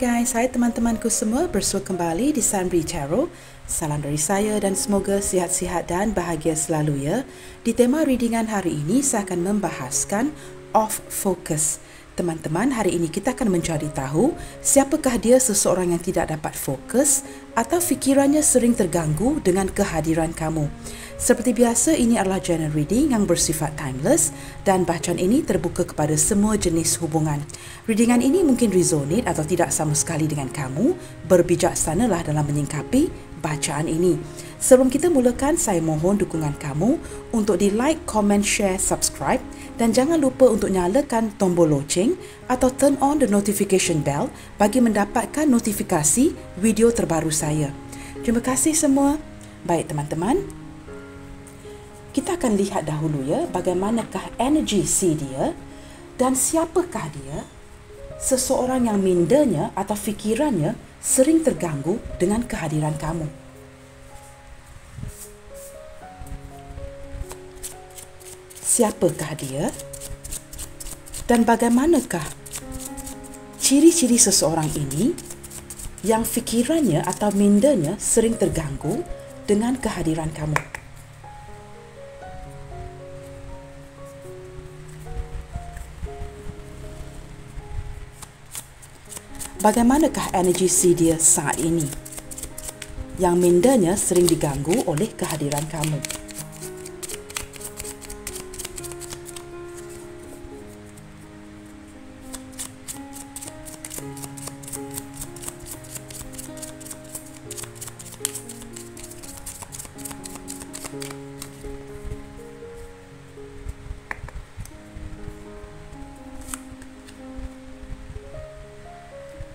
guys, hai teman-temanku semua, bersua kembali di Sunbri Tarot. Salam dari saya dan semoga sihat-sihat dan bahagia selalu ya. Di tema readingan hari ini saya akan membahaskan off focus. Teman-teman, hari ini kita akan mencari tahu siapakah dia seseorang yang tidak dapat fokus atau fikirannya sering terganggu dengan kehadiran kamu. Seperti biasa, ini adalah general reading yang bersifat timeless dan bacaan ini terbuka kepada semua jenis hubungan. Readingan ini mungkin resonate atau tidak sama sekali dengan kamu. Berbijaksanalah dalam menyingkapi bacaan ini. Sebelum kita mulakan, saya mohon dukungan kamu untuk di like, comment, share, subscribe dan jangan lupa untuk nyalakan tombol loceng atau turn on the notification bell bagi mendapatkan notifikasi video terbaru saya. Terima kasih semua. Baik teman-teman, kita akan lihat dahulu ya bagaimanakah energi si dia dan siapakah dia, seseorang yang mindanya atau fikirannya sering terganggu dengan kehadiran kamu. Siapakah dia dan bagaimanakah ciri-ciri seseorang ini yang fikirannya atau mindanya sering terganggu dengan kehadiran kamu. Bagaimanakah energi si dia saat ini yang mindanya sering diganggu oleh kehadiran kamu?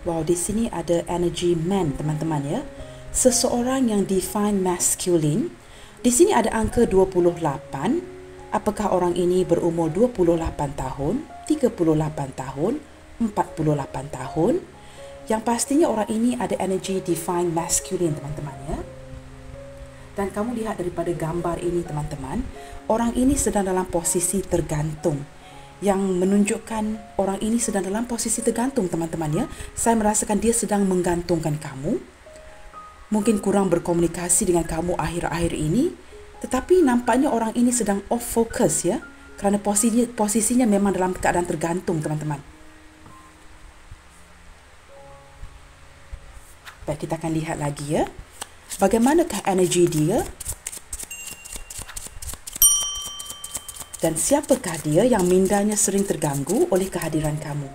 Wow, di sini ada energi man, teman-teman ya. Seseorang yang define masculine. Di sini ada angka 28. Apakah orang ini berumur 28 tahun, 38 tahun, 48 tahun? Yang pastinya orang ini ada energi define masculine, teman-teman ya. Dan kamu lihat daripada gambar ini, teman-teman, orang ini sedang dalam posisi tergantung. Yang menunjukkan orang ini sedang dalam posisi tergantung, teman-teman ya. Saya merasakan dia sedang menggantungkan kamu. Mungkin kurang berkomunikasi dengan kamu akhir-akhir ini, tetapi nampaknya orang ini sedang off focus ya, kerana posisinya memang dalam keadaan tergantung, teman-teman. Baik, kita akan lihat lagi ya. Bagaimanakah energi dia? Dan siapakah dia yang mindanya sering terganggu oleh kehadiran kamu?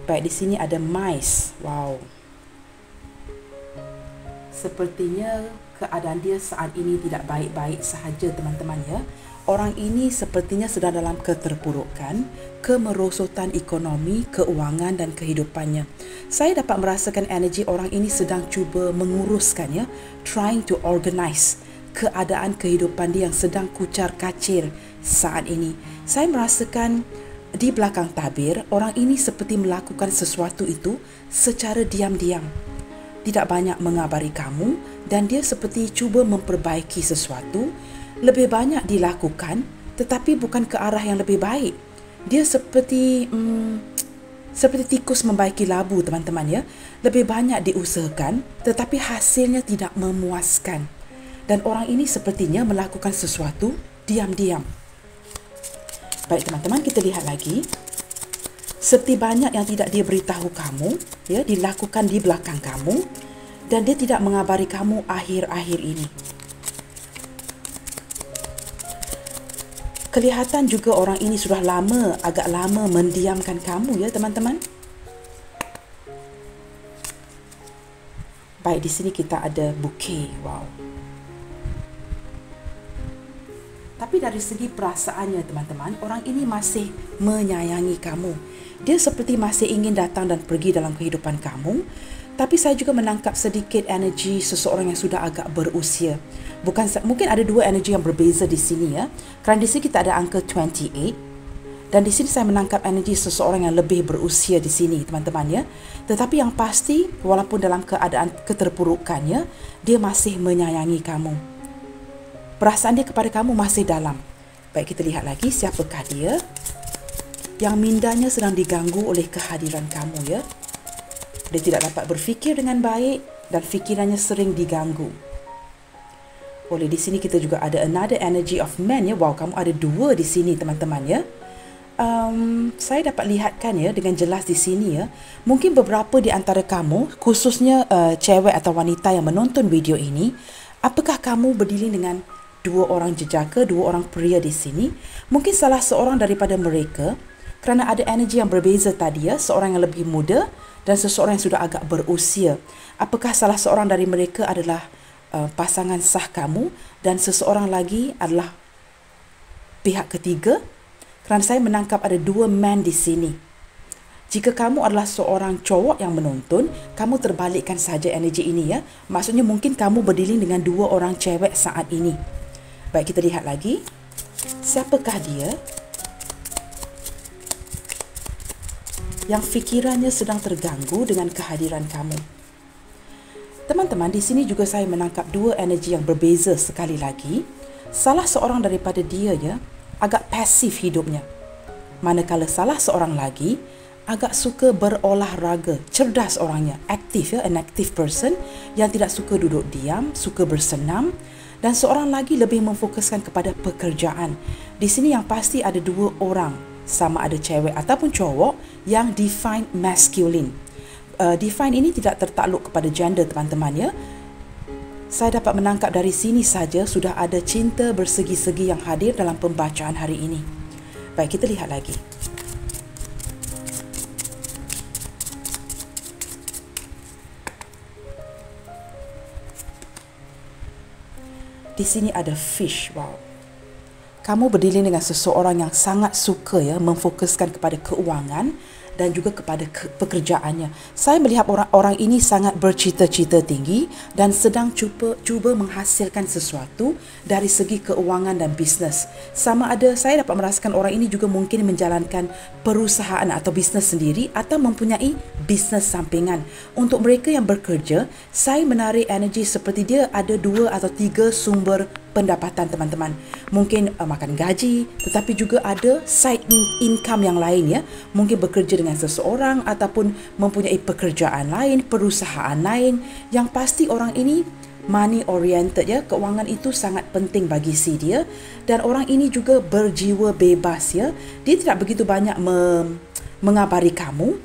Baik, di sini ada mice. Wow. Sepertinya keadaan dia saat ini tidak baik-baik sahaja, teman-teman ya. Orang ini sepertinya sedang dalam keterpurukan, kemerosotan ekonomi, keuangan dan kehidupannya. Saya dapat merasakan energi orang ini sedang cuba menguruskan ya, trying to organize keadaan kehidupan dia yang sedang kucar-kacir saat ini. Saya merasakan di belakang tabir, orang ini seperti melakukan sesuatu itu secara diam-diam. Tidak banyak mengabari kamu dan dia seperti cuba memperbaiki sesuatu. Lebih banyak dilakukan tetapi bukan ke arah yang lebih baik. Dia seperti tikus membaiki labu, teman-teman ya. Lebih banyak diusahakan tetapi hasilnya tidak memuaskan. Dan orang ini sepertinya melakukan sesuatu diam-diam. Baik teman-teman, kita lihat lagi. Seperti banyak yang tidak dia beritahu kamu ya, dilakukan di belakang kamu dan dia tidak mengabari kamu akhir-akhir ini. Kelihatan juga orang ini sudah agak lama mendiamkan kamu ya teman-teman. Baik, di sini kita ada bouquet. Wow. Tapi dari segi perasaannya teman-teman, orang ini masih menyayangi kamu. Dia seperti masih ingin datang dan pergi dalam kehidupan kamu. Tapi saya juga menangkap sedikit energi seseorang yang sudah agak berusia. Mungkin ada dua energi yang berbeza di sini ya. Kerana di sini kita ada angka 28 Dan di sini saya menangkap energi seseorang yang lebih berusia di sini, teman-teman ya. Tetapi yang pasti, walaupun dalam keadaan keterpurukannya, dia masih menyayangi kamu. Perasaan dia kepada kamu masih dalam. Baik, kita lihat lagi siapakah dia. Yang mindanya sedang diganggu oleh kehadiran kamu ya. Dia tidak dapat berfikir dengan baik dan fikirannya sering diganggu. Oleh di sini kita juga ada another energy of man ya. Wow, kamu ada 2 di sini teman-teman ya. Saya dapat lihatkan ya dengan jelas di sini ya. Mungkin beberapa di antara kamu, khususnya cewek atau wanita yang menonton video ini, apakah kamu berdiri dengan 2 orang jejaka, 2 orang pria di sini? Mungkin salah seorang daripada mereka, kerana ada energi yang berbeza tadi ya, seorang yang lebih muda dan seseorang yang sudah agak berusia. Apakah salah seorang dari mereka adalah pasangan sah kamu dan seseorang lagi adalah pihak ketiga? Kerana saya menangkap ada 2 man di sini. Jika kamu adalah seorang cowok yang menonton, kamu terbalikkan saja energi ini ya. Maksudnya mungkin kamu berdiri dengan 2 orang cewek saat ini. Baik, kita lihat lagi. Siapakah dia yang fikirannya sedang terganggu dengan kehadiran kamu? Teman-teman, di sini juga saya menangkap 2 energi yang berbeza sekali lagi. Salah seorang daripada dia ya, agak pasif hidupnya. Manakala salah seorang lagi agak suka berolahraga, cerdas orangnya, aktif ya, an active person yang tidak suka duduk diam, suka bersenam, dan seorang lagi lebih memfokuskan kepada pekerjaan. Di sini yang pasti ada 2 orang, sama ada cewek ataupun cowok yang define masculine. Define ini tidak tertakluk kepada gender teman-teman ya. Saya dapat menangkap dari sini saja sudah ada cinta bersegi-segi yang hadir dalam pembacaan hari ini. Baik, kita lihat lagi. Di sini ada fish. Wow. Kamu berdiri dengan seseorang yang sangat suka ya memfokuskan kepada keuangan dan juga kepada pekerjaannya. Saya melihat orang ini sangat bercita-cita tinggi dan sedang cuba menghasilkan sesuatu dari segi keuangan dan bisnes. Sama ada saya dapat merasakan orang ini juga mungkin menjalankan perusahaan atau bisnes sendiri atau mempunyai bisnes sampingan. Untuk mereka yang bekerja, saya menarik energi seperti dia ada 2 atau 3 sumber pendapatan teman-teman. Mungkin makan gaji, tetapi juga ada side income yang lain ya. Mungkin bekerja dengan seseorang ataupun mempunyai pekerjaan lain, perusahaan lain. Yang pasti orang ini money oriented ya. Keuangan itu sangat penting bagi si dia, dan orang ini juga berjiwa bebas ya. Dia tidak begitu banyak mengabari kamu,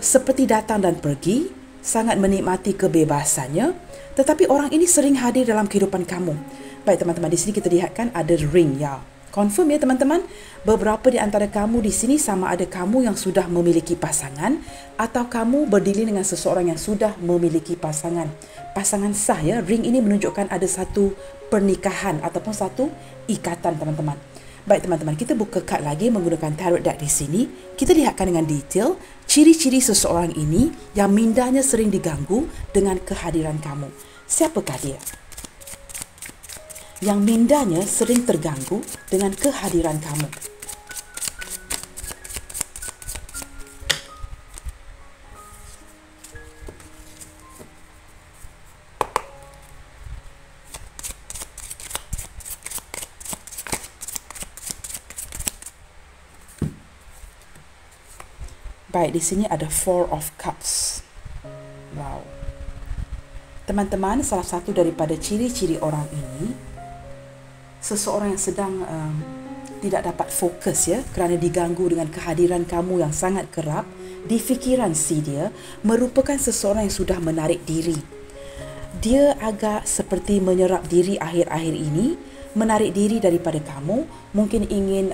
seperti datang dan pergi, sangat menikmati kebebasannya. Tetapi orang ini sering hadir dalam kehidupan kamu. Baik teman-teman, di sini kita lihatkan ada ring ya. Confirm ya teman-teman, beberapa di antara kamu di sini sama ada kamu yang sudah memiliki pasangan atau kamu berdiri dengan seseorang yang sudah memiliki pasangan. Pasangan sah ya, ring ini menunjukkan ada satu pernikahan ataupun satu ikatan teman-teman. Baik teman-teman, kita buka kad lagi menggunakan tarot deck di sini. Kita lihatkan dengan detail ciri-ciri seseorang ini yang mindanya sering diganggu dengan kehadiran kamu. Siapakah dia? Yang mindanya sering terganggu dengan kehadiran kamu. Baik, di sini ada Four of Cups. Wow. Teman-teman, salah satu daripada ciri-ciri orang ini, seseorang yang sedang tidak dapat fokus ya kerana diganggu dengan kehadiran kamu yang sangat kerap di fikiran si dia, merupakan seseorang yang sudah menarik diri. Dia agak seperti menyerap diri akhir-akhir ini, menarik diri daripada kamu, mungkin ingin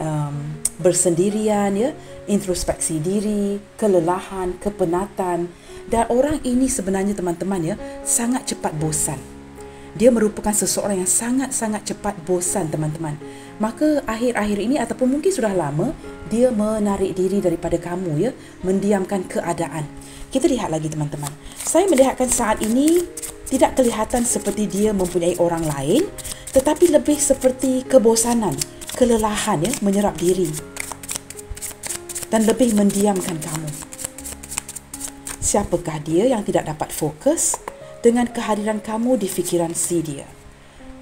bersendirian ya, introspeksi diri, kelelahan, kepenatan. Dan orang ini sebenarnya teman-teman ya, sangat cepat bosan. Dia merupakan seseorang yang sangat-sangat cepat bosan teman-teman. Maka akhir-akhir ini ataupun mungkin sudah lama, dia menarik diri daripada kamu ya, mendiamkan keadaan. Kita lihat lagi teman-teman. Saya melihatkan saat ini tidak kelihatan seperti dia mempunyai orang lain, tetapi lebih seperti kebosanan, kelelahan ya, menyerap diri. dan lebih mendiamkan kamu. Siapakah dia yang tidak dapat fokus dengan kehadiran kamu di fikiran si dia?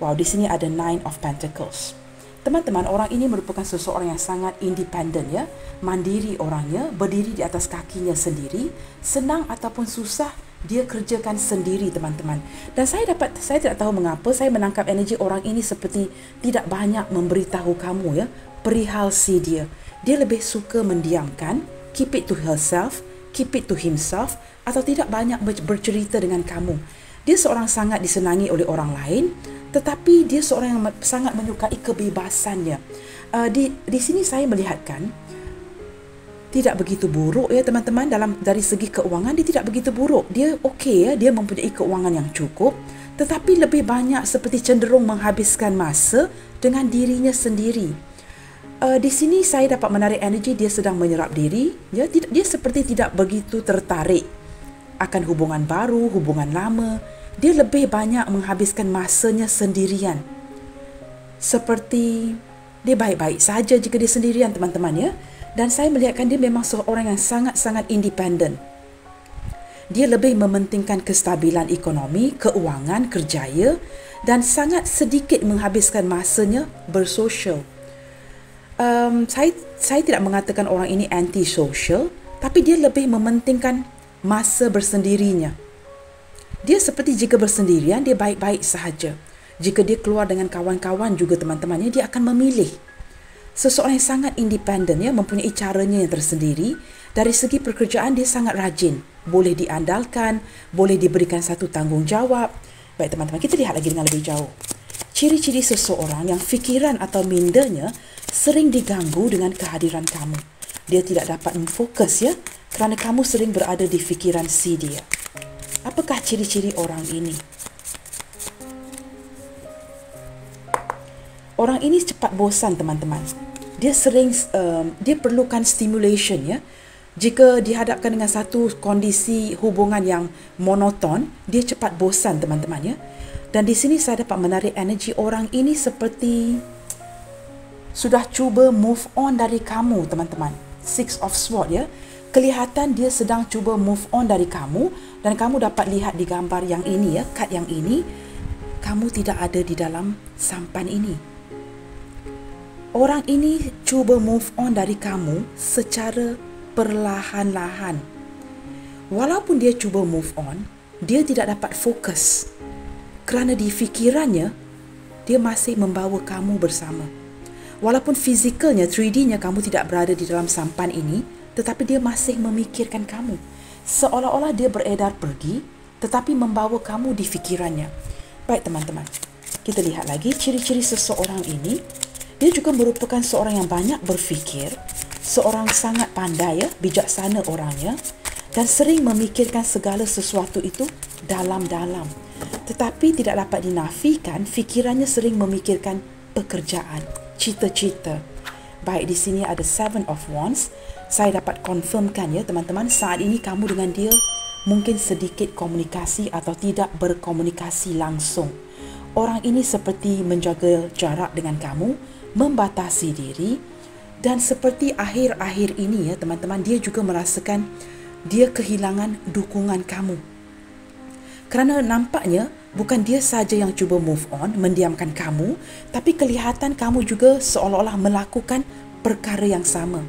Wow, di sini ada Nine of Pentacles. Teman-teman, orang ini merupakan seseorang yang sangat independen, ya, mandiri orangnya, berdiri di atas kakinya sendiri, senang ataupun susah dia kerjakan sendiri, teman-teman. Dan saya tidak tahu mengapa saya menangkap energi orang ini seperti tidak banyak memberitahu kamu, ya, perihal si dia. Dia lebih suka mendiamkan, keep it to herself, keep it to himself, atau tidak banyak bercerita dengan kamu. Dia seorang sangat disenangi oleh orang lain, tetapi dia seorang yang sangat menyukai kebebasannya. Di sini saya melihatkan tidak begitu buruk, ya teman-teman. Dari segi keuangan dia tidak begitu buruk. Dia okey, ya, dia mempunyai keuangan yang cukup, tetapi lebih banyak seperti cenderung menghabiskan masa dengan dirinya sendiri. Di sini saya dapat menarik energi dia sedang menyerap diri, ya. Dia seperti tidak begitu tertarik akan hubungan baru, hubungan lama. Dia lebih banyak menghabiskan masanya sendirian. Seperti dia baik-baik saja jika dia sendirian, teman-teman, ya. Dan saya melihatkan dia memang seorang yang sangat-sangat independen. Dia lebih mementingkan kestabilan ekonomi, keuangan, kerjaya, dan sangat sedikit menghabiskan masanya bersosial. Saya tidak mengatakan orang ini anti-social, tapi dia lebih mementingkan masa bersendirinya. Dia seperti jika bersendirian, dia baik-baik sahaja. Jika dia keluar dengan kawan-kawan juga, teman-temannya, dia akan memilih. Seseorang yang sangat independen, ya, mempunyai caranya yang tersendiri. Dari segi pekerjaan, dia sangat rajin. Boleh diandalkan, boleh diberikan satu tanggungjawab. Baik, teman-teman, kita lihat lagi dengan lebih jauh. Ciri-ciri seseorang yang fikiran atau mindanya sering diganggu dengan kehadiran kamu. Dia tidak dapat memfokus, ya, kerana kamu sering berada di fikiran si dia. Apakah ciri-ciri orang ini? Orang ini cepat bosan, teman-teman. Dia perlukan stimulation, ya. Jika dihadapkan dengan satu kondisi hubungan yang monoton, dia cepat bosan, teman-teman, ya. Dan di sini saya dapat menarik energi orang ini seperti sudah cuba move on dari kamu, teman-teman. Six of Swords, ya. Kelihatan dia sedang cuba move on dari kamu, dan kamu dapat lihat di gambar yang ini, ya, kad yang ini, kamu tidak ada di dalam sampan ini. Orang ini cuba move on dari kamu secara perlahan-lahan. Walaupun dia cuba move on, dia tidak dapat fokus kerana di fikirannya dia masih membawa kamu bersama. Walaupun fizikalnya, 3D-nya kamu tidak berada di dalam sampan ini, tetapi dia masih memikirkan kamu. Seolah-olah dia beredar pergi, tetapi membawa kamu di fikirannya. Baik, teman-teman, kita lihat lagi ciri-ciri seseorang ini. Dia juga merupakan seorang yang banyak berfikir, seorang sangat pandai, ya, bijaksana orangnya, dan sering memikirkan segala sesuatu itu dalam-dalam. Tetapi tidak dapat dinafikan, fikirannya sering memikirkan pekerjaan, cita-cita. Baik, di sini ada Seven of Wands. Saya dapat confirmkan, ya, teman-teman, saat ini kamu dengan dia mungkin sedikit komunikasi atau tidak berkomunikasi langsung. Orang ini seperti menjaga jarak dengan kamu, membatasi diri, dan seperti akhir-akhir ini, ya, teman-teman, dia juga merasakan dia kehilangan dukungan kamu. Kerana nampaknya bukan dia saja yang cuba move on, mendiamkan kamu, tapi kelihatan kamu juga seolah-olah melakukan perkara yang sama.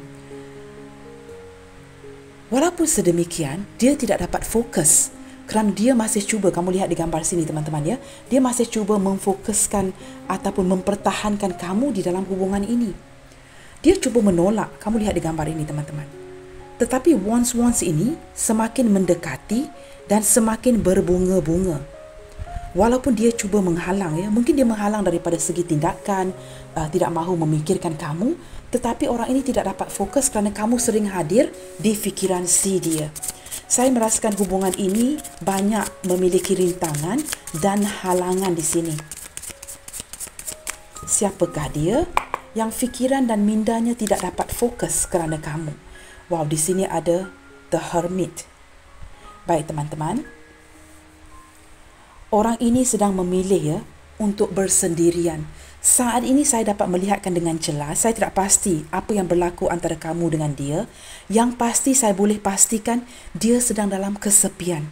Walaupun sedemikian, dia tidak dapat fokus kerana dia masih cuba, kamu lihat di gambar sini, teman-teman, ya, dia masih cuba memfokuskan ataupun mempertahankan kamu di dalam hubungan ini. Dia cuba menolak, kamu lihat di gambar ini, teman-teman. Tetapi wands ini semakin mendekati dan semakin berbunga-bunga. Walaupun dia cuba menghalang, ya, mungkin dia menghalang daripada segi tindakan, tidak mahu memikirkan kamu, tetapi orang ini tidak dapat fokus kerana kamu sering hadir di fikiran si dia. Saya merasakan hubungan ini banyak memiliki rintangan dan halangan di sini. Siapakah dia yang fikiran dan mindanya tidak dapat fokus kerana kamu? Wow, di sini ada The Hermit. Baik, teman-teman. Orang ini sedang memilih, ya, untuk bersendirian. Saat ini saya dapat melihatkan dengan jelas, saya tidak pasti apa yang berlaku antara kamu dengan dia. Yang pasti saya boleh pastikan dia sedang dalam kesepian.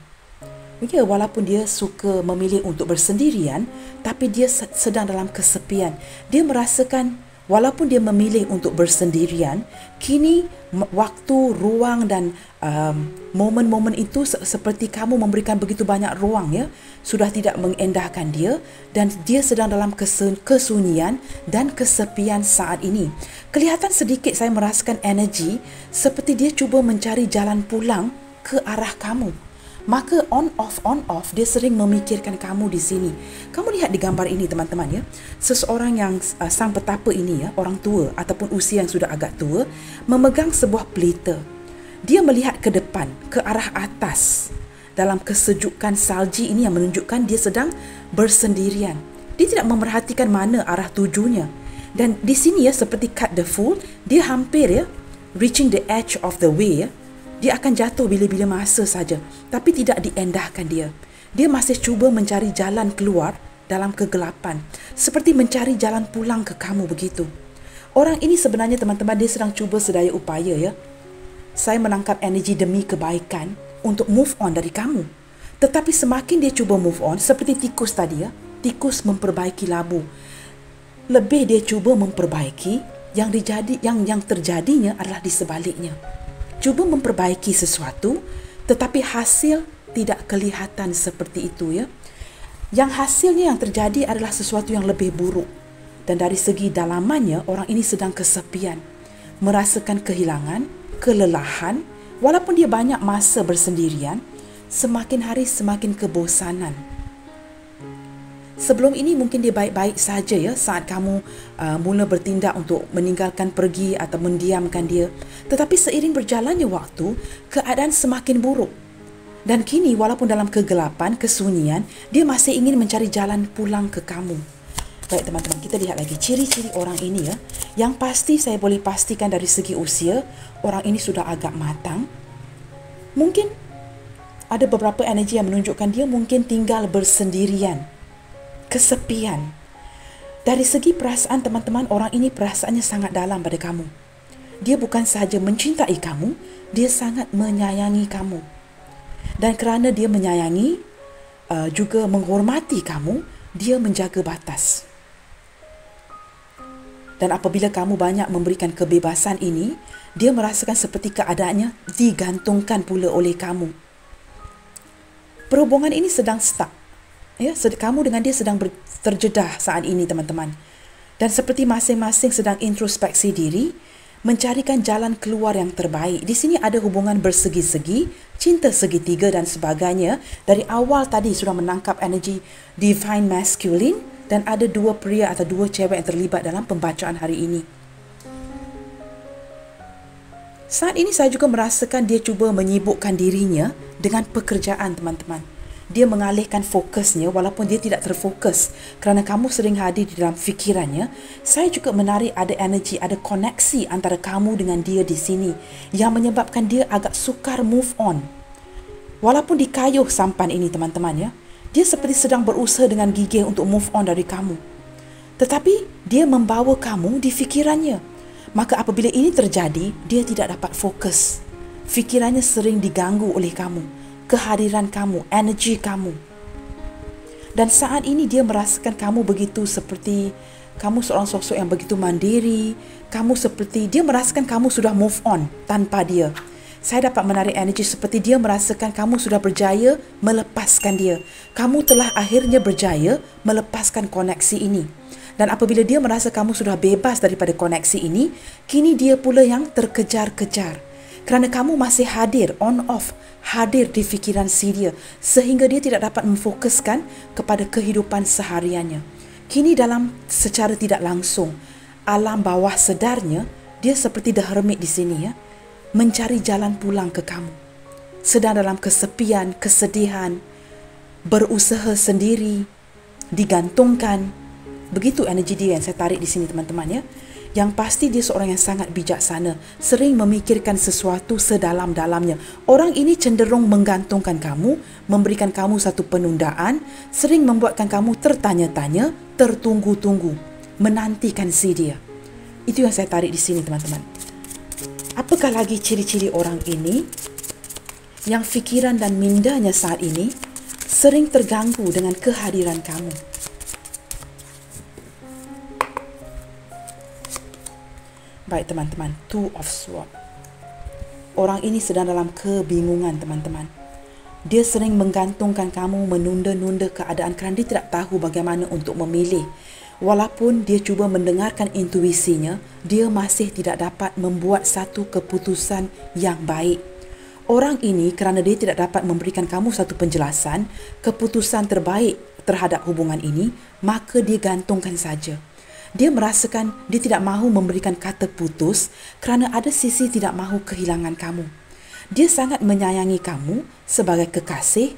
Ya, walaupun dia suka memilih untuk bersendirian, tapi dia sedang dalam kesepian. Dia merasakan walaupun dia memilih untuk bersendirian, kini waktu, ruang dan momen-momen itu seperti kamu memberikan begitu banyak ruang, ya, sudah tidak mengendahkan dia dan dia sedang dalam kesunyian dan kesepian saat ini. Kelihatan sedikit saya merasakan energi seperti dia cuba mencari jalan pulang ke arah kamu. Maka on off dia sering memikirkan kamu di sini. Kamu lihat di gambar ini teman-teman, ya. Seseorang yang sang petapa ini, ya, orang tua ataupun usia yang sudah agak tua, memegang sebuah pelita. Dia melihat ke depan, ke arah atas. Dalam kesejukan salji ini yang menunjukkan dia sedang bersendirian. Dia tidak memerhatikan mana arah tujunya. Dan di sini, ya, seperti cut the fool, dia hampir, ya, reaching the edge of the way, ya. Dia akan jatuh bila-bila masa saja, tapi tidak diendahkan dia. Dia masih cuba mencari jalan keluar dalam kegelapan, seperti mencari jalan pulang ke kamu begitu. Orang ini sebenarnya teman-teman, dia sedang cuba sedaya upaya, ya. Saya menangkap energi demi kebaikan untuk move on dari kamu. Tetapi semakin dia cuba move on, seperti tikus tadi, ya, tikus memperbaiki labu. Lebih dia cuba memperbaiki, yang terjadinya adalah di sebaliknya. Cuba memperbaiki sesuatu, tetapi hasil tidak kelihatan seperti itu, ya. Yang hasilnya yang terjadi adalah sesuatu yang lebih buruk. Dan dari segi dalamannya, orang ini sedang kesepian, merasakan kehilangan, kelelahan, walaupun dia banyak masa bersendirian, semakin hari semakin kebosanan. Sebelum ini mungkin dia baik-baik saja, ya, saat kamu mula bertindak untuk meninggalkan pergi atau mendiamkan dia. Tetapi seiring berjalannya waktu, keadaan semakin buruk. Dan kini walaupun dalam kegelapan, kesunyian, dia masih ingin mencari jalan pulang ke kamu. Baik teman-teman, kita lihat lagi ciri-ciri orang ini, ya. Yang pasti saya boleh pastikan dari segi usia, orang ini sudah agak matang. Mungkin ada beberapa energi yang menunjukkan dia mungkin tinggal bersendirian. Kesepian. Dari segi perasaan teman-teman, orang ini perasaannya sangat dalam pada kamu. Dia bukan sahaja mencintai kamu, dia sangat menyayangi kamu. Dan kerana dia menyayangi, juga menghormati kamu, dia menjaga batas. Dan apabila kamu banyak memberikan kebebasan ini, dia merasakan seperti keadaannya digantungkan pula oleh kamu. Perhubungan ini sedang stuck. Ya, kamu dengan dia sedang terjedah saat ini teman-teman. Dan seperti masing-masing sedang introspeksi diri, mencarikan jalan keluar yang terbaik. Di sini ada hubungan bersegi-segi, cinta segitiga dan sebagainya. Dari awal tadi sudah menangkap energi divine masculine dan ada dua pria atau dua cewek yang terlibat dalam pembacaan hari ini. Saat ini saya juga merasakan dia cuba menyibukkan dirinya dengan pekerjaan teman-teman. Dia mengalihkan fokusnya walaupun dia tidak terfokus kerana kamu sering hadir di dalam fikirannya. Saya juga menarik ada energi, ada koneksi antara kamu dengan dia di sini yang menyebabkan dia agak sukar move on. Walaupun dikayuh sampan ini teman-teman, ya, dia seperti sedang berusaha dengan gigih untuk move on dari kamu. Tetapi dia membawa kamu di fikirannya. Maka apabila ini terjadi, dia tidak dapat fokus. Fikirannya sering diganggu oleh kamu. Kehadiran kamu, energi kamu. Dan saat ini dia merasakan kamu begitu seperti kamu seorang sosok yang begitu mandiri. Kamu seperti dia merasakan kamu sudah move on tanpa dia. Saya dapat menarik energi seperti dia merasakan kamu sudah berjaya melepaskan dia. Kamu telah akhirnya berjaya melepaskan koneksi ini. Dan apabila dia merasa kamu sudah bebas daripada koneksi ini, kini dia pula yang terkejar-kejar. Kerana kamu masih hadir, on-off, hadir di fikiran si dia, sehingga dia tidak dapat memfokuskan kepada kehidupan sehariannya. Kini dalam secara tidak langsung, alam bawah sedarnya, dia seperti the hermit di sini, ya, mencari jalan pulang ke kamu. Sedang dalam kesepian, kesedihan, berusaha sendiri, digantungkan. Begitu energi dia yang saya tarik di sini teman-teman, ya. Yang pasti dia seorang yang sangat bijaksana, sering memikirkan sesuatu sedalam-dalamnya. Orang ini cenderung menggantungkan kamu, memberikan kamu satu penundaan, sering membuatkan kamu tertanya-tanya, tertunggu-tunggu. menantikan si dia. Itu yang saya tarik di sini, teman-teman. Apakah lagi ciri-ciri orang ini yang fikiran dan mindanya saat ini sering terganggu dengan kehadiran kamu? Baik, teman-teman, Two of Swords. Orang ini sedang dalam kebingungan, teman-teman. Dia sering menggantungkan kamu, menunda-nunda keadaan kerana dia tidak tahu bagaimana untuk memilih. Walaupun dia cuba mendengarkan intuisinya, dia masih tidak dapat membuat satu keputusan yang baik. Orang ini kerana dia tidak dapat memberikan kamu satu penjelasan, keputusan terbaik terhadap hubungan ini, maka dia gantungkan saja. Dia merasakan dia tidak mahu memberikan kata putus kerana ada sisi tidak mahu kehilangan kamu. Dia sangat menyayangi kamu sebagai kekasih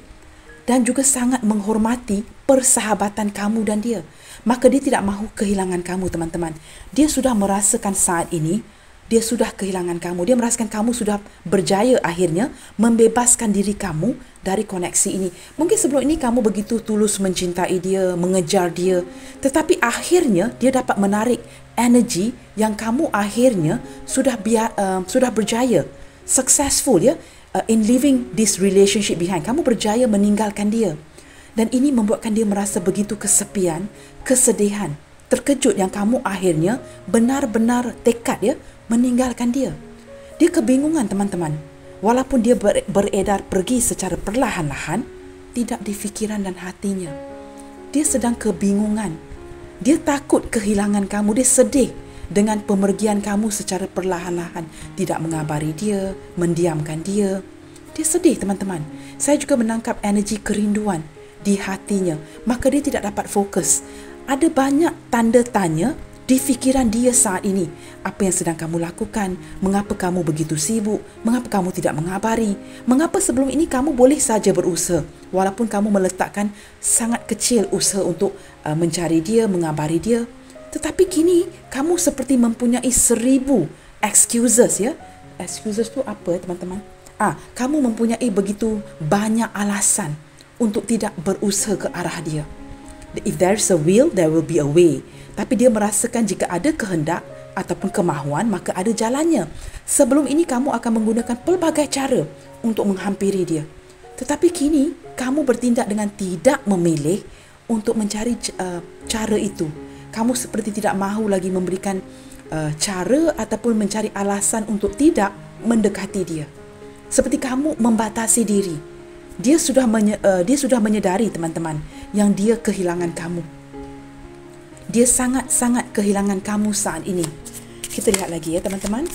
dan juga sangat menghormati persahabatan kamu dan dia. Maka dia tidak mahu kehilangan kamu, teman-teman. Dia sudah merasakan saat ini, dia sudah kehilangan kamu. Dia merasakan kamu sudah berjaya akhirnya membebaskan diri kamu dari koneksi ini. Mungkin sebelum ini kamu begitu tulus mencintai dia, mengejar dia. Tetapi akhirnya dia dapat menarik energi yang kamu akhirnya sudah berjaya, successful ya, in leaving this relationship behind. Kamu berjaya meninggalkan dia. Dan ini membuatkan dia merasa begitu kesepian, kesedihan, terkejut yang kamu akhirnya benar-benar tekad ya meninggalkan dia. Dia kebingungan, teman-teman. Walaupun dia beredar pergi secara perlahan-lahan, tidak di fikiran dan hatinya. Dia sedang kebingungan. Dia takut kehilangan kamu. Dia sedih dengan pemergian kamu secara perlahan-lahan. Tidak mengabari dia, mendiamkan dia. Dia sedih, teman-teman. Saya juga menangkap energi kerinduan di hatinya, maka dia tidak dapat fokus. Ada banyak tanda tanya di fikiran dia saat ini. Apa yang sedang kamu lakukan? Mengapa kamu begitu sibuk? Mengapa kamu tidak mengabari? Mengapa sebelum ini kamu boleh saja berusaha, walaupun kamu meletakkan sangat kecil usaha untuk mencari dia, mengabari dia. Tetapi kini kamu seperti mempunyai 1000 excuses ya. Excuses tu apa, teman-teman? Kamu mempunyai begitu banyak alasan untuk tidak berusaha ke arah dia. If there's a will, there will be a way. Tapi dia merasakan jika ada kehendak ataupun kemahuan, maka ada jalannya. Sebelum ini kamu akan menggunakan pelbagai cara untuk menghampiri dia. Tetapi kini kamu bertindak dengan tidak memilih untuk mencari cara itu. Kamu seperti tidak mahu lagi memberikan cara ataupun mencari alasan untuk tidak mendekati dia. Seperti kamu membatasi diri. Dia sudah menyedari, teman-teman, yang dia kehilangan kamu. Dia sangat-sangat kehilangan kamu saat ini. Kita lihat lagi ya, teman-teman.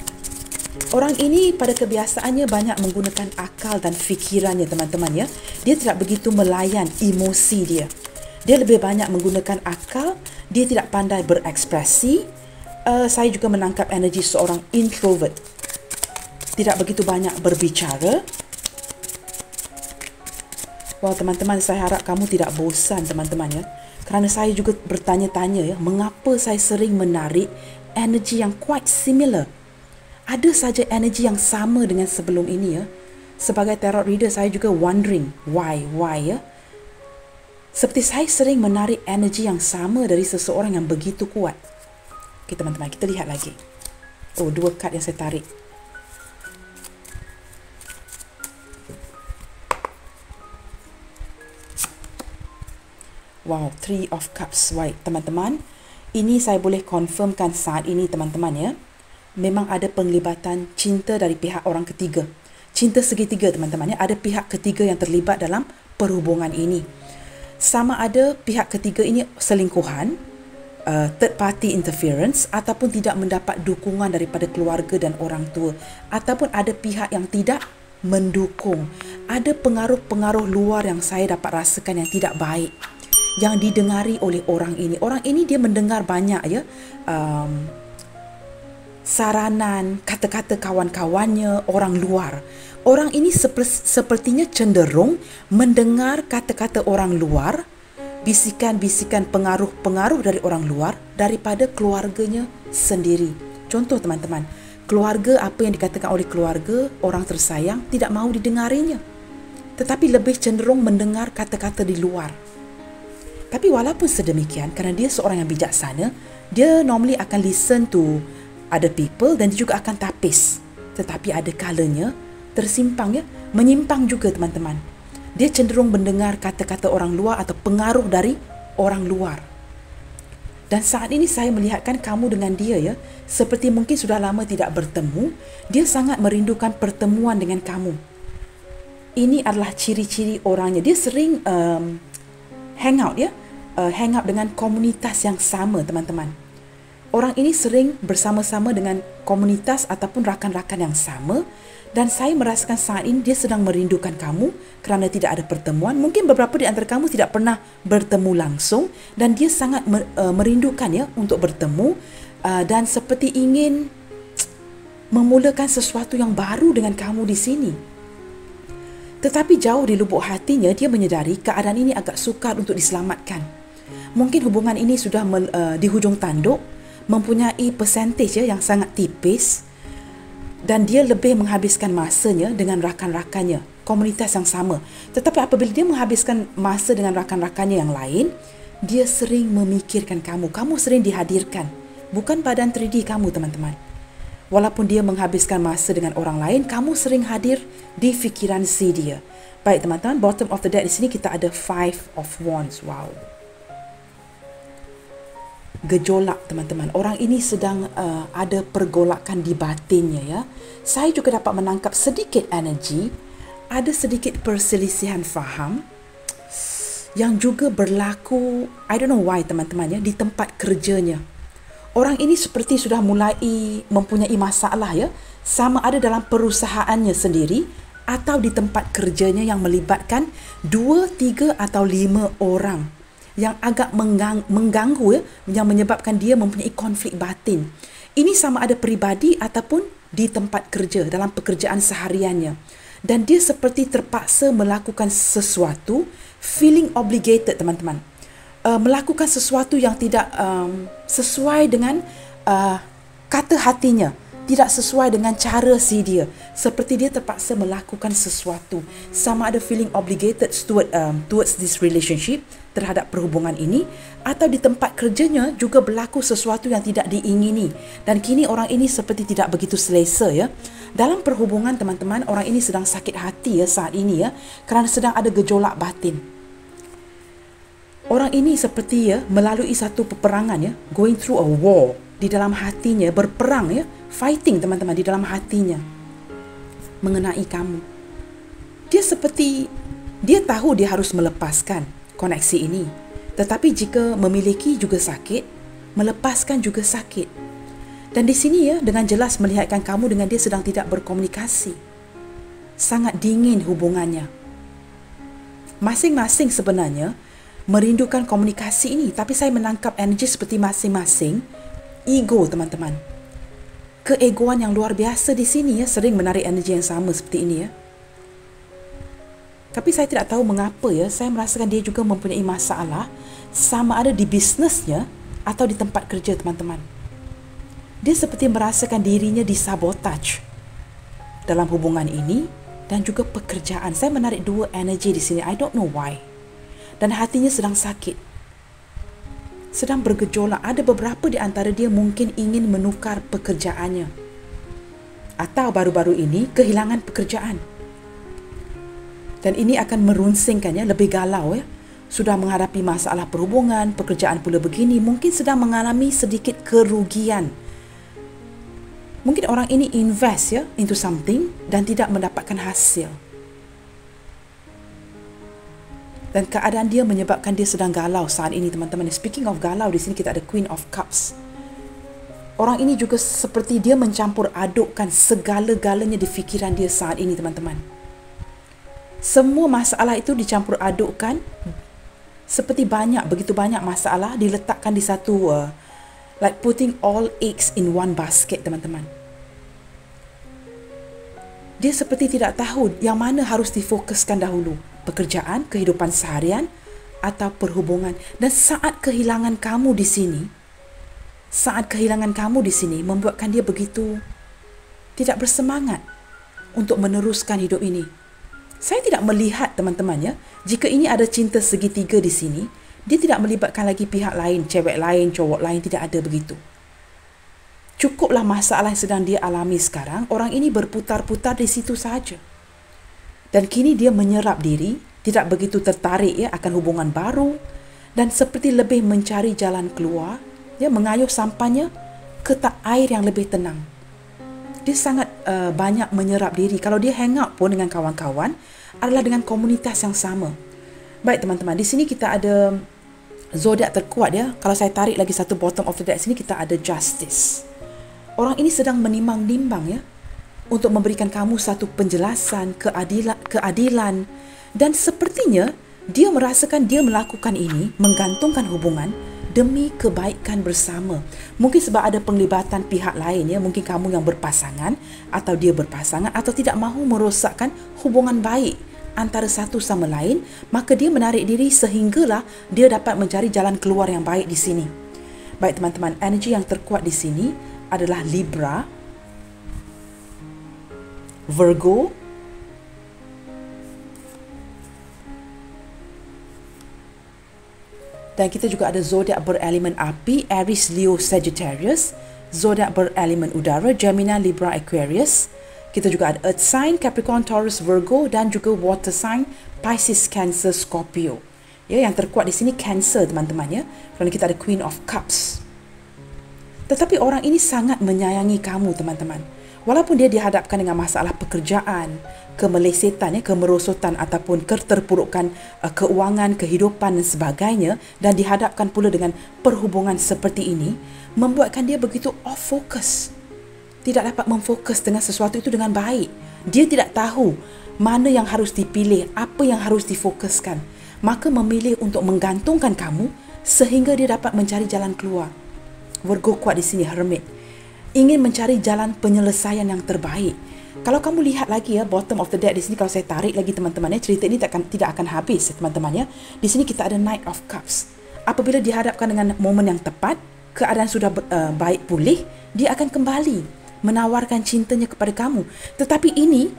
Orang ini pada kebiasaannya banyak menggunakan akal dan fikirannya, teman-teman ya. Dia tidak begitu melayan emosi dia. Dia lebih banyak menggunakan akal. Dia tidak pandai berekspresi. Saya juga menangkap energi seorang introvert. Tidak begitu banyak berbicara. Wah, teman-teman, saya harap kamu tidak bosan, teman-teman ya. Kerana saya juga bertanya-tanya ya, mengapa saya sering menarik energi yang quite similar. Ada saja energi yang sama dengan sebelum ini ya. Sebagai tarot reader, saya juga wondering why ya. Seperti saya sering menarik energi yang sama dari seseorang yang begitu kuat. Okay, teman-teman, kita lihat lagi. Oh, 2 kad yang saya tarik. Wow, 3 of Cups. Baik, teman-teman. Ini saya boleh confirmkan saat ini, teman-teman ya. Memang ada penglibatan cinta dari pihak orang ketiga. Cinta segitiga, teman-teman ya. Ada pihak ketiga yang terlibat dalam perhubungan ini. Sama ada pihak ketiga ini selingkuhan, third party interference, ataupun tidak mendapat dukungan daripada keluarga dan orang tua. Ataupun ada pihak yang tidak mendukung. Ada pengaruh-pengaruh luar yang saya dapat rasakan yang tidak baik, yang didengari oleh orang ini. Orang ini dia mendengar banyak ya, saranan, kata-kata kawan-kawannya, orang luar. Orang ini sepertinya cenderung mendengar kata-kata orang luar, bisikan-bisikan pengaruh-pengaruh dari orang luar daripada keluarganya sendiri. Contoh, teman-teman, keluarga, apa yang dikatakan oleh keluarga, orang tersayang, tidak mahu didengarinya. Tetapi lebih cenderung mendengar kata-kata di luar. Tapi walaupun sedemikian, kerana dia seorang yang bijaksana, Dia normally akan listen to other people dan dia juga akan tapis. Tetapi ada kalanya tersimpang, menyimpang juga teman-teman. Dia cenderung mendengar kata-kata orang luar atau pengaruh dari orang luar. Dan saat ini saya melihatkan kamu dengan dia, seperti mungkin sudah lama tidak bertemu, dia sangat merindukan pertemuan dengan kamu. Ini adalah ciri-ciri orangnya. Dia sering hang out dengan komunitas yang sama, teman-teman. Orang ini sering bersama-sama dengan komunitas ataupun rakan-rakan yang sama, dan saya merasakan saat ini dia sedang merindukan kamu kerana tidak ada pertemuan. Mungkin beberapa di antara kamu tidak pernah bertemu langsung dan dia sangat merindukan untuk bertemu dan seperti ingin memulakan sesuatu yang baru dengan kamu di sini. Tetapi jauh di lubuk hatinya dia menyedari keadaan ini agak sukar untuk diselamatkan. Mungkin hubungan ini sudah di hujung tanduk, mempunyai percentage yang sangat tipis, dan dia lebih menghabiskan masanya dengan rakan-rakannya, komunitas yang sama. Tetapi apabila dia menghabiskan masa dengan rakan-rakannya yang lain, dia sering memikirkan kamu. Kamu sering dihadirkan, bukan badan 3D kamu, teman-teman. Walaupun dia menghabiskan masa dengan orang lain, kamu sering hadir di fikiran si dia. Baik teman-teman, bottom of the deck di sini kita ada 5 of Wands. Wow. Gejolak teman-teman. Orang ini sedang ada pergolakan di batinnya. Saya juga dapat menangkap sedikit energi, ada sedikit perselisihan faham yang juga berlaku, I don't know why teman-teman, di tempat kerjanya. Orang ini seperti sudah mulai mempunyai masalah, sama ada dalam perusahaannya sendiri atau di tempat kerjanya yang melibatkan 2, 3 atau 5 orang yang agak mengganggu, yang menyebabkan dia mempunyai konflik batin. Ini sama ada peribadi ataupun di tempat kerja, dalam pekerjaan sehariannya. Dan dia seperti terpaksa melakukan sesuatu, feeling obligated teman-teman. Melakukan sesuatu yang tidak sesuai dengan kata hatinya, tidak sesuai dengan cara si dia. Seperti dia terpaksa melakukan sesuatu. Sama ada feeling obligated towards this relationship, terhadap perhubungan ini, atau di tempat kerjanya juga berlaku sesuatu yang tidak diingini. Dan kini orang ini seperti tidak begitu selesa. Dalam perhubungan teman-teman, orang ini sedang sakit hati saat ini kerana sedang ada gejolak batin. Orang ini seperti melalui satu peperangan, going through a war. Di dalam hatinya, berperang, fighting teman-teman di dalam hatinya mengenai kamu. Dia seperti, dia tahu dia harus melepaskan koneksi ini. Tetapi jika memiliki juga sakit, melepaskan juga sakit. Dan di sini dengan jelas melihatkan kamu dengan dia sedang tidak berkomunikasi. Sangat dingin hubungannya. Masing-masing sebenarnya merindukan komunikasi ini, tapi saya menangkap energi seperti masing-masing ego teman-teman. Keegoan yang luar biasa di sini sering menarik energi yang sama seperti ini Tapi saya tidak tahu mengapa saya merasakan dia juga mempunyai masalah, sama ada di bisnesnya atau di tempat kerja teman-teman. Dia seperti merasakan dirinya disabotaj dalam hubungan ini dan juga pekerjaan. Saya menarik dua energi di sini. I don't know why. Dan hatinya sedang sakit, sedang bergejolak. Ada beberapa di antara dia mungkin ingin menukar pekerjaannya, atau baru-baru ini kehilangan pekerjaan. Dan ini akan merunsingkannya lebih galau Sudah menghadapi masalah perhubungan, pekerjaan pula begini, mungkin sedang mengalami sedikit kerugian. Mungkin orang ini invest into something dan tidak mendapatkan hasil. Dan keadaan dia menyebabkan dia sedang galau saat ini teman-teman. Speaking of galau, di sini kita ada Queen of Cups. Orang ini juga seperti dia mencampur adukkan segala-galanya di fikiran dia saat ini teman-teman. Semua masalah itu dicampur adukkan, seperti begitu banyak masalah diletakkan di satu, like putting all eggs in one basket teman-teman. Dia seperti tidak tahu yang mana harus difokuskan dahulu. Pekerjaan, kehidupan seharian, atau perhubungan. Dan saat kehilangan kamu di sini, membuatkan dia begitu tidak bersemangat untuk meneruskan hidup ini. Saya tidak melihat teman-teman jika ini ada cinta segitiga di sini, Dia tidak melibatkan lagi pihak lain, cewek lain, cowok lain, tidak ada begitu. Cukuplah masalah yang sedang dia alami sekarang, orang ini berputar-putar di situ saja. Dan kini dia menyerap diri, tidak begitu tertarik ya akan hubungan baru, dan seperti lebih mencari jalan keluar, ya, mengayuh sampainya ke air yang lebih tenang. Dia sangat banyak menyerap diri. Kalau dia hang out pun dengan kawan-kawan, adalah dengan komunitas yang sama. Baik teman-teman, di sini kita ada zodiak terkuat ya. Kalau saya tarik lagi satu bottom of the deck sini, kita ada Justice. Orang ini sedang menimbang-nimbang ya, untuk memberikan kamu satu penjelasan, keadilan. Dan sepertinya dia merasakan dia melakukan ini, menggantungkan hubungan demi kebaikan bersama. Mungkin sebab ada penglibatan pihak lain ya, mungkin kamu yang berpasangan atau dia berpasangan, atau tidak mahu merosakkan hubungan baik antara satu sama lain, maka dia menarik diri sehinggalah dia dapat mencari jalan keluar yang baik di sini. Baik teman-teman, energi yang terkuat di sini adalah Libra, Virgo, dan kita juga ada zodiak berelemen api, Aries, Leo, Sagittarius, zodiak berelemen udara, Gemini, Libra, Aquarius. Kita juga ada Earth sign, Capricorn, Taurus, Virgo, dan juga water sign, Pisces, Cancer, Scorpio. Ya, yang terkuat di sini Cancer teman-teman ya. Kerana kita ada Queen of Cups. Tetapi orang ini sangat menyayangi kamu teman-teman. Walaupun dia dihadapkan dengan masalah pekerjaan, kemelesetan, kemerosotan ataupun keterpurukan keuangan, kehidupan dan sebagainya, dan dihadapkan pula dengan perhubungan seperti ini, membuatkan dia begitu off focus. Tidak dapat memfokus dengan sesuatu itu dengan baik. Dia tidak tahu mana yang harus dipilih, apa yang harus difokuskan. Maka memilih untuk menggantungkan kamu sehingga dia dapat mencari jalan keluar. Virgo kuat di sini, Hermit. Ingin mencari jalan penyelesaian yang terbaik. Kalau kamu lihat lagi ya, bottom of the deck di sini, kalau saya tarik lagi teman-teman ya, cerita ini tidak akan habis teman-teman ya. Di sini kita ada Knight of Cups. Apabila dihadapkan dengan momen yang tepat, keadaan sudah baik pulih, dia akan kembali menawarkan cintanya kepada kamu. Tetapi ini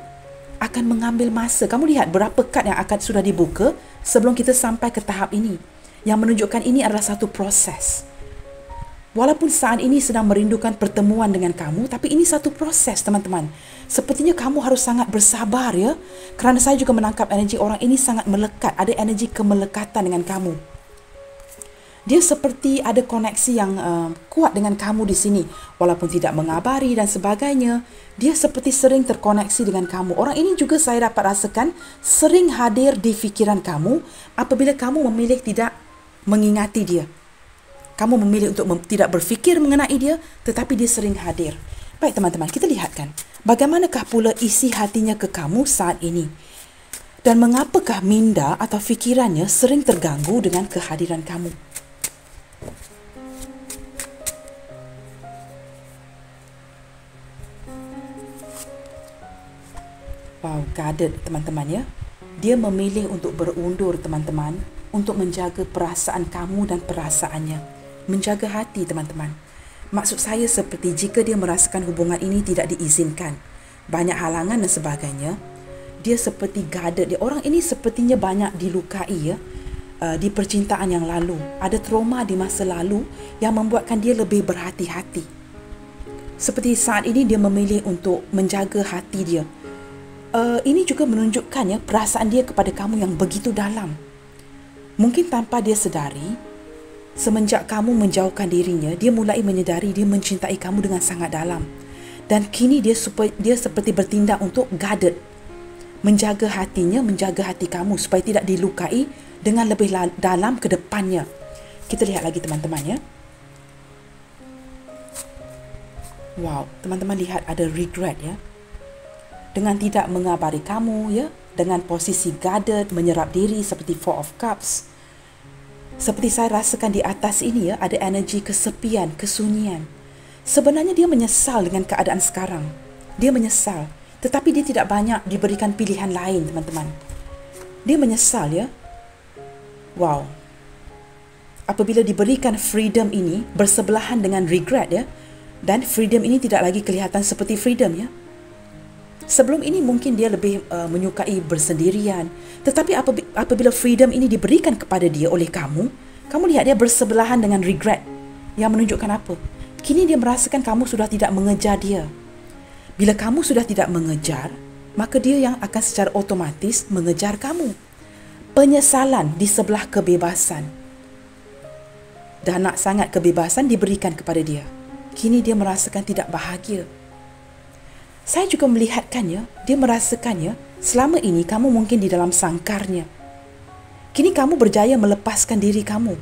akan mengambil masa. Kamu lihat berapa kad yang akan sudah dibuka sebelum kita sampai ke tahap ini. Yang menunjukkan ini adalah satu proses. Walaupun saat ini sedang merindukan pertemuan dengan kamu, tapi ini satu proses teman-teman. Sepertinya kamu harus sangat bersabar ya. Kerana saya juga menangkap energi orang ini sangat melekat. Ada energi kemelekatan dengan kamu. Dia seperti ada koneksi yang kuat dengan kamu di sini. Walaupun tidak mengabari dan sebagainya, dia seperti sering terkoneksi dengan kamu. Orang ini juga saya dapat rasakan sering hadir di fikiran kamu apabila kamu memilih tidak mengingati dia. Kamu memilih untuk tidak berfikir mengenai dia, tetapi dia sering hadir. Baik teman-teman, kita lihatkan bagaimanakah pula isi hatinya ke kamu saat ini. Dan mengapakah minda atau fikirannya sering terganggu dengan kehadiran kamu. Wow, guarded teman-teman ya. Dia memilih untuk berundur teman-teman, untuk menjaga perasaan kamu dan perasaannya. Menjaga hati teman-teman. Maksud saya seperti jika dia merasakan hubungan ini tidak diizinkan, banyak halangan dan sebagainya, dia seperti guarded. Orang ini sepertinya banyak dilukai ya, di percintaan yang lalu. Ada trauma di masa lalu yang membuatkan dia lebih berhati-hati. Seperti saat ini dia memilih untuk menjaga hati dia. Ini juga menunjukkan ya perasaan dia kepada kamu yang begitu dalam. Mungkin tanpa dia sedari, semenjak kamu menjauhkan dirinya, dia mulai menyedari dia mencintai kamu dengan sangat dalam. Dan kini dia seperti bertindak untuk guarded, menjaga hatinya, menjaga hati kamu supaya tidak dilukai dengan lebih dalam ke depannya. Kita lihat lagi teman-teman ya. Wow, teman-teman lihat ada regret ya. Dengan tidak mengabari kamu ya, dengan posisi guarded, menyerap diri seperti Four of Cups. Seperti saya rasakan di atas ini ya, ada energi kesepian, kesunyian. Sebenarnya dia menyesal dengan keadaan sekarang. Dia menyesal, tetapi dia tidak banyak diberikan pilihan lain teman-teman. Dia menyesal ya. Wow. Apabila diberikan freedom ini bersebelahan dengan regret ya, dan freedom ini tidak lagi kelihatan seperti freedom ya. Sebelum ini mungkin dia lebih menyukai bersendirian. Tetapi apabila freedom ini diberikan kepada dia oleh kamu, Kamu lihat dia bersebelahan dengan regret, yang menunjukkan apa? Kini dia merasakan kamu sudah tidak mengejar dia. Bila kamu sudah tidak mengejar, maka dia yang akan secara otomatis mengejar kamu. Penyesalan di sebelah kebebasan. Dah nak sangat kebebasan diberikan kepada dia. Kini dia merasakan tidak bahagia. Saya juga melihatkannya, dia merasakannya selama ini kamu mungkin di dalam sangkarnya. Kini kamu berjaya melepaskan diri kamu.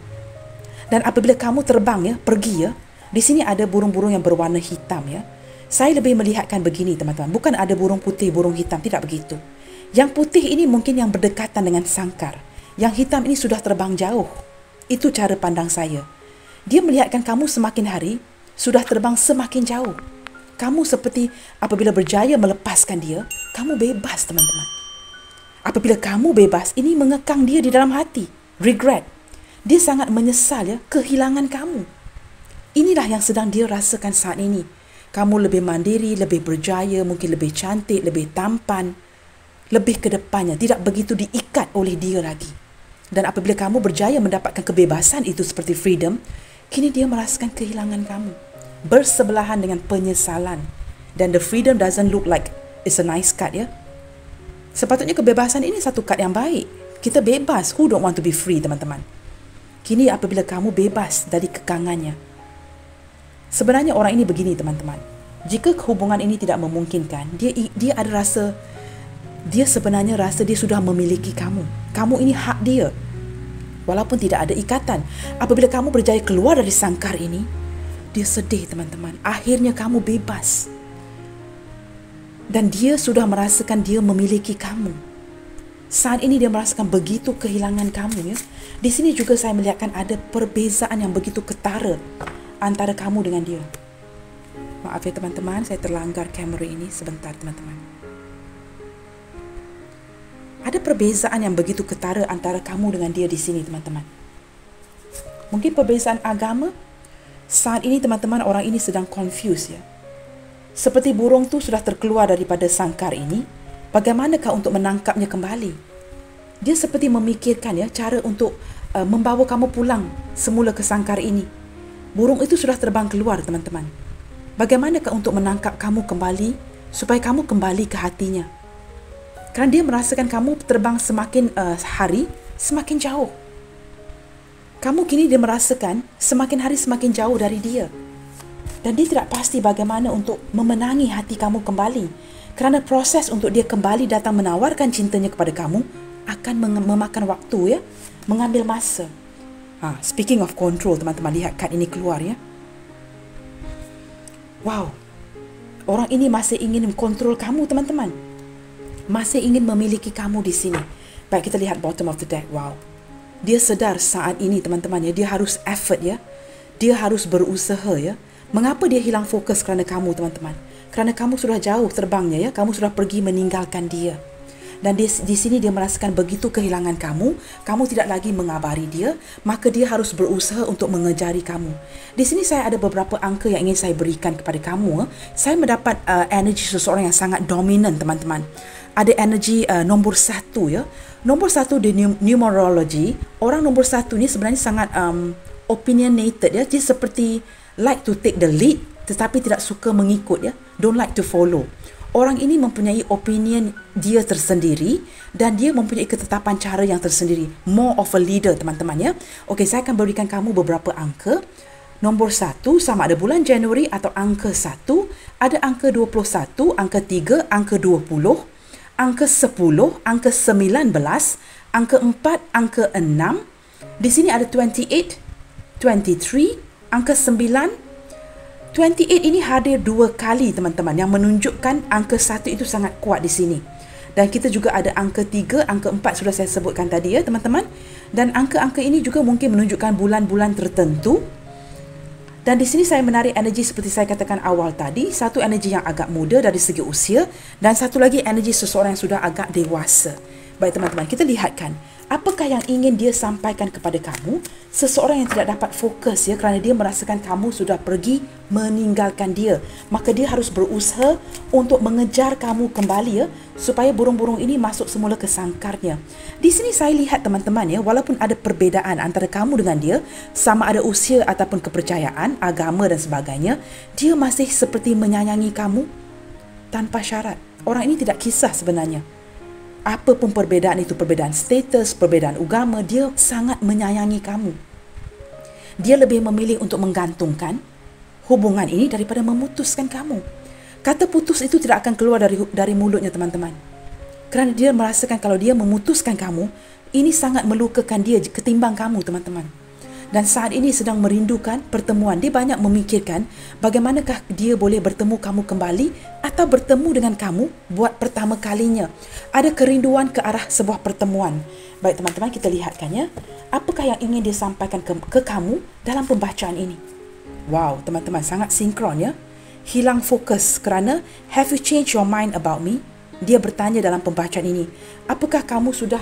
Dan apabila kamu terbang ya, pergi ya, di sini ada burung-burung yang berwarna hitam ya. Saya lebih melihatkan begini teman-teman, bukan ada burung putih, burung hitam, tidak begitu. Yang putih ini mungkin yang berdekatan dengan sangkar. Yang hitam ini sudah terbang jauh. Itu cara pandang saya. Dia melihatkan kamu semakin hari, sudah terbang semakin jauh. Kamu seperti apabila berjaya melepaskan dia, kamu bebas teman-teman. Apabila kamu bebas, ini mengekang dia di dalam hati. Regret. Dia sangat menyesal ya, kehilangan kamu. Inilah yang sedang dia rasakan saat ini. Kamu lebih mandiri, lebih berjaya, mungkin lebih cantik, lebih tampan. Lebih ke depannya, tidak begitu diikat oleh dia lagi. Dan apabila kamu berjaya mendapatkan kebebasan itu seperti freedom, kini dia merasakan kehilangan kamu. Bersebelahan dengan penyesalan. Dan the freedom doesn't look like it's a nice card ya. Sepatutnya kebebasan ini satu kad yang baik. Kita bebas. Who don't want to be free, teman-teman? Kini apabila kamu bebas dari kekangannya. Sebenarnya orang ini begini, teman-teman. Jika hubungan ini tidak memungkinkan, dia ada rasa, dia sebenarnya rasa dia sudah memiliki kamu. Kamu ini hak dia. Walaupun tidak ada ikatan. Apabila kamu berjaya keluar dari sangkar ini, dia sedih, teman-teman. Akhirnya kamu bebas. Dan dia sudah merasakan dia memiliki kamu. Saat ini dia merasakan begitu kehilangan kamu ya. Di sini juga saya melihatkan ada perbezaan yang begitu ketara antara kamu dengan dia. Maaf ya teman-teman, saya terlanggar kamera ini sebentar teman-teman. Ada perbezaan yang begitu ketara antara kamu dengan dia di sini teman-teman. Mungkin perbezaan agama. Saat ini teman-teman, orang ini sedang confused ya. Seperti burung tu sudah terkeluar daripada sangkar ini, bagaimanakah untuk menangkapnya kembali? Dia seperti memikirkan ya cara untuk membawa kamu pulang semula ke sangkar ini. Burung itu sudah terbang keluar teman-teman. Bagaimanakah untuk menangkap kamu kembali supaya kamu kembali ke hatinya? Kerana dia merasakan kamu terbang semakin hari semakin jauh. Kamu kini dia merasakan semakin hari semakin jauh dari dia. Dan dia tidak pasti bagaimana untuk memenangi hati kamu kembali. Kerana proses untuk dia kembali datang menawarkan cintanya kepada kamu akan memakan waktu ya. Mengambil masa. Speaking of control, teman-teman, lihat kad ini keluar ya. Wow. Orang ini masih ingin mengkontrol kamu, teman-teman. Masih ingin memiliki kamu di sini. Baik, kita lihat bottom of the deck. Wow. Dia sedar saat ini, teman-teman ya, dia harus effort ya. Dia harus berusaha ya. Mengapa dia hilang fokus kerana kamu, teman-teman? Kerana kamu sudah jauh terbangnya ya, kamu sudah pergi meninggalkan dia. Dan di sini dia merasakan begitu kehilangan kamu tidak lagi mengabari dia, maka dia harus berusaha untuk mengejari kamu. Di sini saya ada beberapa angka yang ingin saya berikan kepada kamu. Saya mendapat energi seseorang yang sangat dominan, teman-teman. Ada energi nombor 1 ya. Nombor 1 di numerology, orang nombor 1 ni sebenarnya sangat opinionated ya. Dia seperti like to take the lead tetapi tidak suka mengikut ya. Don't like to follow. Orang ini mempunyai opinion dia tersendiri dan dia mempunyai ketetapan cara yang tersendiri. More of a leader, teman-teman ya. Okey, saya akan berikan kamu beberapa angka. Nombor 1 sama ada bulan Januari atau angka 1, ada angka 21, angka 3, angka 20, angka 10, angka 19, angka 4, angka 6. Di sini ada 28, 23, angka 9. 28 ini hadir 2 kali, teman-teman, yang menunjukkan angka 1 itu sangat kuat di sini. Dan kita juga ada angka 3, angka 4 sudah saya sebutkan tadi ya, teman-teman. Dan angka-angka ini juga mungkin menunjukkan bulan-bulan tertentu. Dan di sini saya menarik energi seperti saya katakan awal tadi, satu energi yang agak muda dari segi usia dan satu lagi energi seseorang yang sudah agak dewasa. Baik teman-teman, kita lihatkan apakah yang ingin dia sampaikan kepada kamu. Seseorang yang tidak dapat fokus ya, kerana dia merasakan kamu sudah pergi meninggalkan dia, maka dia harus berusaha untuk mengejar kamu kembali ya, supaya burung-burung ini masuk semula ke sangkarnya. Di sini saya lihat teman-teman ya, walaupun ada perbezaan antara kamu dengan dia, sama ada usia ataupun kepercayaan, agama dan sebagainya, dia masih seperti menyayangi kamu tanpa syarat. Orang ini tidak kisah sebenarnya apa pun perbezaan itu, perbezaan status, perbezaan agama, dia sangat menyayangi kamu. Dia lebih memilih untuk menggantungkan hubungan ini daripada memutuskan kamu. Kata putus itu tidak akan keluar dari mulutnya teman-teman. Kerana dia merasakan kalau dia memutuskan kamu, ini sangat melukakan dia ketimbang kamu teman-teman. Dan saat ini sedang merindukan pertemuan. Dia banyak memikirkan bagaimanakah dia boleh bertemu kamu kembali atau bertemu dengan kamu buat pertama kalinya. Ada kerinduan ke arah sebuah pertemuan. Baik teman-teman, kita lihatkannya. Apakah yang ingin dia sampaikan ke kamu dalam pembacaan ini? Wow, teman-teman, sangat sinkron ya. Hilang fokus kerana have you changed your mind about me? Dia bertanya dalam pembacaan ini. Apakah kamu sudah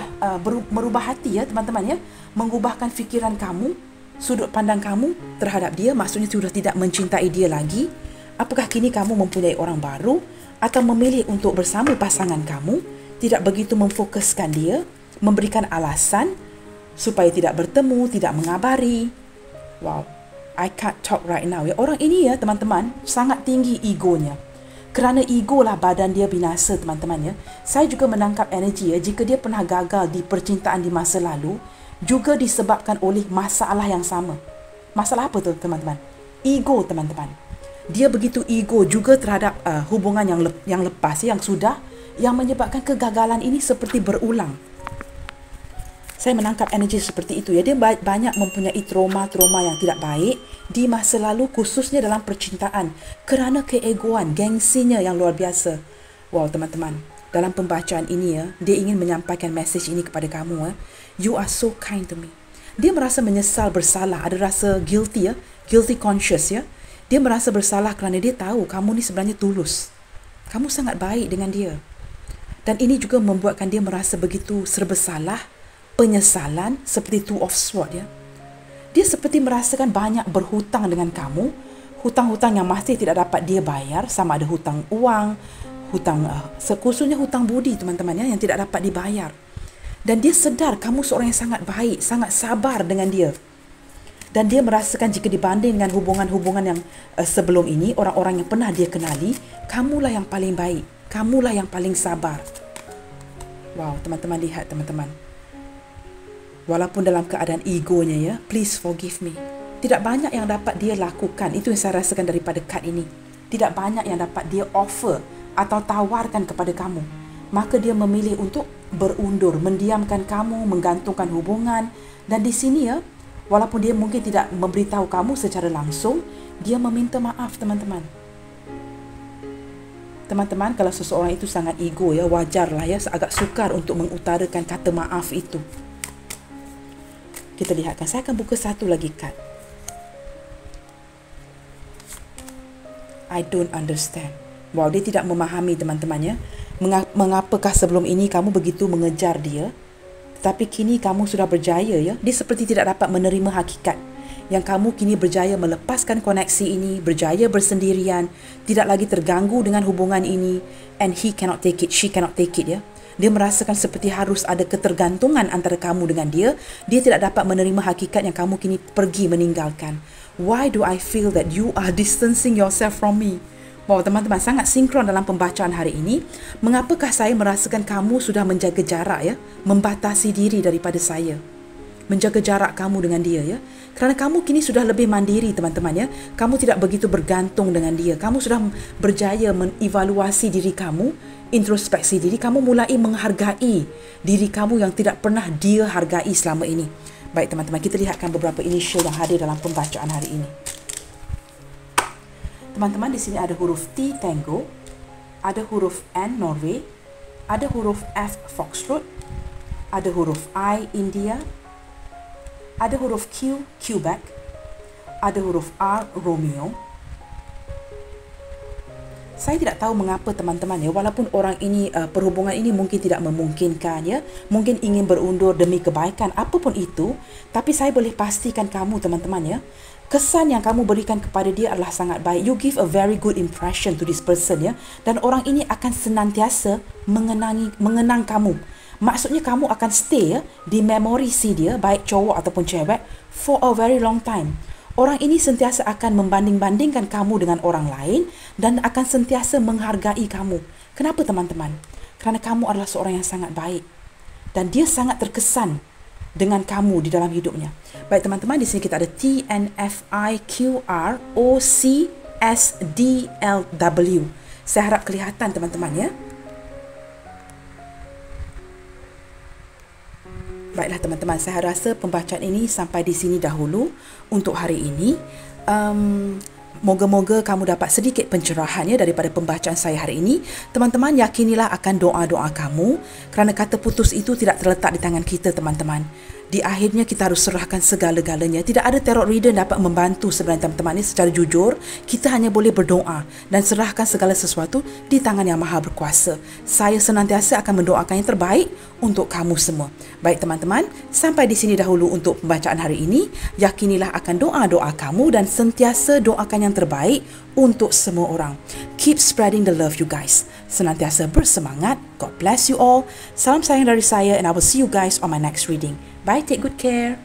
merubah hati ya teman-teman ya? Mengubahkan fikiran kamu, sudut pandang kamu terhadap dia, maksudnya sudah tidak mencintai dia lagi? Apakah kini kamu mempunyai orang baru atau memilih untuk bersama pasangan kamu, tidak begitu memfokuskan dia, memberikan alasan supaya tidak bertemu, tidak mengabari? Wow, I can't talk right now ya. Orang ini ya teman-teman sangat tinggi egonya. Kerana ego lah badan dia binasa teman-teman ya. Saya juga menangkap energi ya, jika dia pernah gagal di percintaan di masa lalu, juga disebabkan oleh masalah yang sama. Masalah apa tu teman-teman? Ego teman-teman. Dia begitu ego juga terhadap hubungan yang lepas, yang sudah, yang menyebabkan kegagalan ini seperti berulang. Saya menangkap energi seperti itu ya. Dia banyak mempunyai trauma-trauma yang tidak baik di masa lalu, khususnya dalam percintaan, kerana keegoan, gengsinya yang luar biasa. Wow teman-teman, dalam pembacaan ini ya, dia ingin menyampaikan mesej ini kepada kamu ya. You are so kind to me. Dia merasa menyesal, bersalah, ada rasa guilty ya, guilty conscious ya. Dia merasa bersalah kerana dia tahu kamu ni sebenarnya tulus. Kamu sangat baik dengan dia. Dan ini juga membuatkan dia merasa begitu serba salah, penyesalan, seperti two of swords ya. Dia seperti merasakan banyak berhutang dengan kamu, hutang-hutang yang masih tidak dapat dia bayar, sama ada hutang uang, hutang khususnya hutang budi teman-teman ya, yang tidak dapat dibayar. Dan dia sedar kamu seorang yang sangat baik, sangat sabar dengan dia. Dan dia merasakan jika dibanding dengan hubungan-hubungan yang sebelum ini, orang-orang yang pernah dia kenali, kamulah yang paling baik, kamulah yang paling sabar. Wow, teman-teman lihat teman-teman. Walaupun dalam keadaan egonya ya, please forgive me. Tidak banyak yang dapat dia lakukan, itu yang saya rasakan daripada kad ini. Tidak banyak yang dapat dia offer atau tawarkan kepada kamu. Maka dia memilih untuk berundur, mendiamkan kamu, menggantungkan hubungan. Dan di sini ya, walaupun dia mungkin tidak memberitahu kamu secara langsung, dia meminta maaf teman-teman. Teman-teman, kalau seseorang itu sangat ego ya, wajarlah ya, agak sukar untuk mengutarakan kata maaf itu. Kita lihatkan, saya akan buka satu lagi kad. I don't understand. Wow, dia tidak memahami teman-teman ya. Mengapakah sebelum ini kamu begitu mengejar dia, tetapi kini kamu sudah berjaya ya. Dia seperti tidak dapat menerima hakikat yang kamu kini berjaya melepaskan koneksi ini, berjaya bersendirian, tidak lagi terganggu dengan hubungan ini. And he cannot take it, she cannot take it ya. Dia merasakan seperti harus ada ketergantungan antara kamu dengan dia. Dia tidak dapat menerima hakikat yang kamu kini pergi meninggalkan. Why do I feel that you are distancing yourself from me? Wow, teman-teman, sangat sinkron dalam pembacaan hari ini. Mengapakah saya merasakan kamu sudah menjaga jarak ya, membatasi diri daripada saya, menjaga jarak kamu dengan dia ya. Kerana kamu kini sudah lebih mandiri teman-teman ya. Kamu tidak begitu bergantung dengan dia. Kamu sudah berjaya mengevaluasi diri kamu, introspeksi diri. Kamu mulai menghargai diri kamu yang tidak pernah dia hargai selama ini. Baik teman-teman, kita lihatkan beberapa initial yang hadir dalam pembacaan hari ini. Teman-teman, di sini ada huruf T Tango, ada huruf N Norway, ada huruf F Foxtrot, ada huruf I India, ada huruf Q Quebec, ada huruf R Romeo. Saya tidak tahu mengapa teman-teman ya, walaupun orang ini perhubungan ini mungkin tidak memungkinkan ya, mungkin ingin berundur demi kebaikan apapun itu, tapi saya boleh pastikan kamu teman-teman ya, kesan yang kamu berikan kepada dia adalah sangat baik. You give a very good impression to this person ya, dan orang ini akan senantiasa mengenang kamu. Maksudnya kamu akan stay ya di memori si dia, baik cowok ataupun cewek, for a very long time. Orang ini sentiasa akan membanding-bandingkan kamu dengan orang lain dan akan sentiasa menghargai kamu. Kenapa teman-teman? Kerana kamu adalah seorang yang sangat baik dan dia sangat terkesan dengan kamu di dalam hidupnya. Baik teman-teman, di sini kita ada TNFIQROCSDLW. Saya harap kelihatan teman-teman ya. Baiklah teman-teman, saya rasa pembacaan ini sampai di sini dahulu untuk hari ini. Moga-moga kamu dapat sedikit pencerahan ya daripada pembacaan saya hari ini. Teman-teman, yakinilah akan doa-doa kamu, kerana kata putus itu tidak terletak di tangan kita teman-teman. Di akhirnya kita harus serahkan segala-galanya. Tidak ada tarot reader dapat membantu sebenarnya teman-teman ini secara jujur. Kita hanya boleh berdoa dan serahkan segala sesuatu di tangan yang maha berkuasa. Saya senantiasa akan mendoakan yang terbaik untuk kamu semua. Baik teman-teman, sampai di sini dahulu untuk pembacaan hari ini. Yakinilah akan doa-doa kamu dan sentiasa doakan yang terbaik untuk semua orang. Keep spreading the love you guys. Senantiasa bersemangat. God bless you all. Salam sayang dari saya and I will see you guys on my next reading. Bye, take good care.